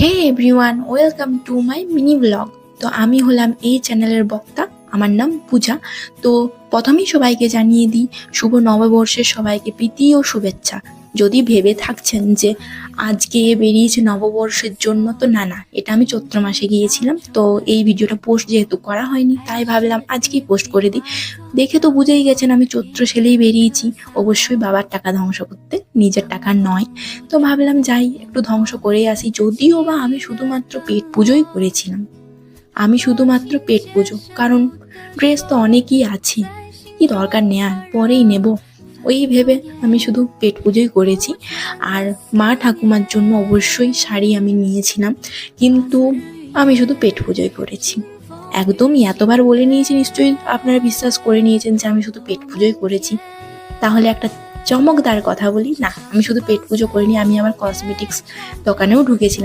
Hey everyone, welcome to my mini blog. তো আমি হলাম এই চ্যানেলের বক্তা। আমার নাম পূজা। তো প্রথমেই সবাইকে জানিয়ে দিই, শুভ নববর্ষের সবাইকে প্রীতি ও শুভেচ্ছা। যদি ভেবে থাকছেন যে আজকে বেরিয়েছে নববর্ষের জন্য, তো না না, এটা আমি চৈত্র মাসে গিয়েছিলাম। তো এই ভিডিওটা পোস্ট যেহেতু করা হয়নি, তাই ভাবলাম আজকেই পোস্ট করে দিই। দেখে তো বুঝেই গেছেন আমি চৈত্র সেলেই বেরিয়েছি, অবশ্যই বাবার টাকা ধ্বংস করতে, নিজের টাকা নয়। তো ভাবলাম যাই একটু ধ্বংস করে আসি, যদিও বা আমি শুধুমাত্র পেট পুজোই করেছিলাম। আমি শুধুমাত্র পেট পুজো, কারণ ড্রেস তো অনেকই আছে, কি দরকার নেয়ার, পরেই নেব, ওই ভেবে আমি শুধু পেট পুজোই করেছি। আর মা ঠাকুমার জন্য অবশ্যই শাড়ি আমি নিয়েছিলাম, কিন্তু আমি শুধু পেট পুজোই করেছি। একদমই এতবার বলে নিয়েছি, নিশ্চয়ই আপনারা বিশ্বাস করে নিয়েছেন যে আমি শুধু পেট পুজোই করেছি। তাহলে একটা চমকদার কথা বলি, না আমি শুধু পেট পুজো করিনি, আমি আবার কসমেটিক্স দোকানেও ঢুকেছিলাম।